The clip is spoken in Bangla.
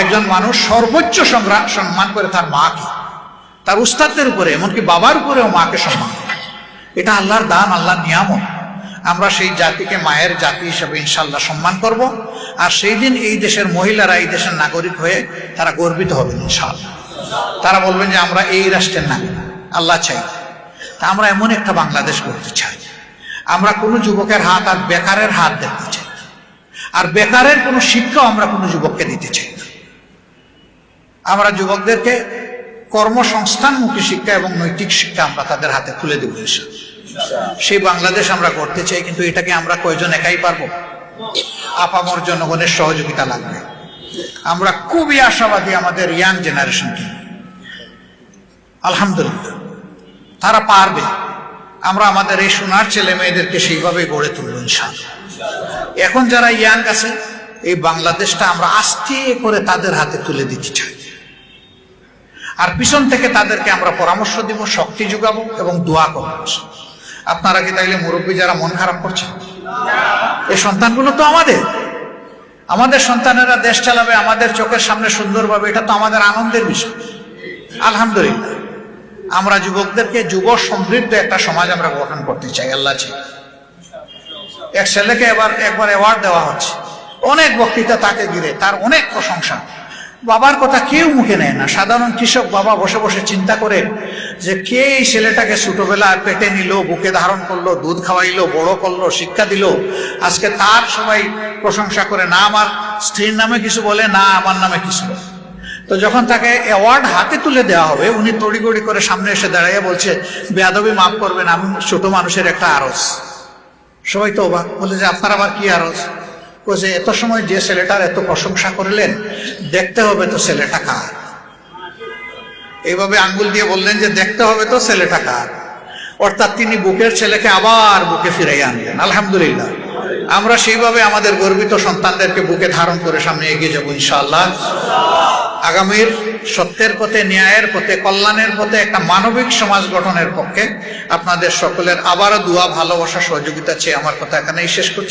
একজন মানুষ সর্বোচ্চ সম্মান করে তার মাকে, তার উস্তাদদের উপরে, এমনকি বাবার উপরেও মাকে সম্মান করে। এটা আল্লাহর দান, আল্লাহর নিয়ামত। আমরা সেই জাতিকে মায়ের জাতি হিসেবে ইনশাল্লাহ সম্মান করব। আর সেই দিন এই দেশের মহিলারা এই দেশের নাগরিক হয়ে তারা গর্বিত হবেন ইনশাল্লাহ। তারা বলবেন যে আমরা এই রাষ্ট্রের নাগরিক, আল্লাহ চাই। তা আমরা এমন একটা বাংলাদেশ করতে চাই, আমরা কোনো যুবকের হাত আর বেকারের হাত দেখতে চাই, আর বেকারের কোনো শিক্ষাও আমরা কোনো যুবককে দিতে চাই না। আমরা যুবকদেরকে কর্মসংস্থানমুখী শিক্ষা এবং নৈতিক শিক্ষা আমরা তাদের হাতে তুলে দেব ইনশাআল্লাহ। সেই বাংলাদেশ আমরা গড়তে চাই, কিন্তু এটাকে আমরা কয়জন একাই পারবো? আপামর জনগণের সহযোগিতা লাগবে। আমরা খুবই আশাবাদী আমাদের ইয়াং জেনারেশনকে, আলহামদুলিল্লাহ তারা পারবে। আমরা আমাদের এই সোনার ছেলে মেয়েদেরকে সেইভাবে গড়ে তুলব ইনশাআল্লাহ। এখন যারা ইয়াং আছে, এই বাংলাদেশটা আমরা আস্তে করে তাদের হাতে তুলে দিতে চাই, আর পিছন থেকে তাদেরকে আমরা পরামর্শ দিব, শক্তি যোগাবো এবং দোয়া করবো। আপনারা কি তাইলে মুরব্বী যারা মন খারাপ করছেন? এই সন্তানগুলো তো আমাদের সন্তানেরা দেশ চালাবে আমাদের চোখের সামনে সুন্দরভাবে, এটা তো আমাদের আনন্দের বিষয়। আলহামদুলিল্লাহ আমরা যুবকদেরকে যুব সমৃদ্ধ একটা সমাজ আমরা গঠন করতে চাই। আল্লাহ চাই। এক ছেলেকে একবার অ্যাওয়ার্ড দেওয়া হচ্ছে, অনেক বক্তৃতা তাকে ঘিরে, তার অনেক প্রশংসা। বাবার কথা কেউ মুখে নেয় না। সাধারণ কৃষক বাবা বসে বসে চিন্তা করে যে কে এই ছেলেটাকে ছোটবেলায় পেটে নিল, বুকে ধারণ করলো, দুধ খাওয়াইলো, বড় করলো, শিক্ষা দিল, আজকে তার সবাই প্রশংসা করে। না আমার স্ত্রীর নামে কিছু বলে, না আমার নামে কিছু বলে। তো যখন তাকে অ্যাওয়ার্ড হাতে তুলে দেওয়া হবে, উনি তড়িগড়ি করে সামনে এসে দাঁড়িয়ে বলছে, বেয়াদবি মাফ করবেন, আমি ছোট মানুষের একটা আরজ। সবাই তো অবাক, বলে যে আপনার আবার কি আরজ? বলছে এত সময় যে ছেলেটার এত প্রশংসা করলেন, দেখতে হবে তো ছেলেটা কার। এইভাবে আঙ্গুল দিয়ে বললেন যে দেখতে হবে তো ছেলেটা কার। অর্থাৎ তিনি বুকের ছেলেকে আবার বুকে ফিরাই আনলেন। আলহামদুলিল্লাহ আমরা সেইভাবে আমাদের গর্বিত সন্তানদেরকে বুকে ধারণ করে সামনে এগিয়ে যাবো ইনশাআল্লাহ। আগামীর সত্যের পথে, ন্যায়ের পথে, কল্যাণের পথে একটা মানবিক সমাজ গঠনের পক্ষে আপনাদের সকলের আবারও দোয়া, ভালোবাসা, সহযোগিতা চেয়ে আমার কথা এখানেই শেষ করছি।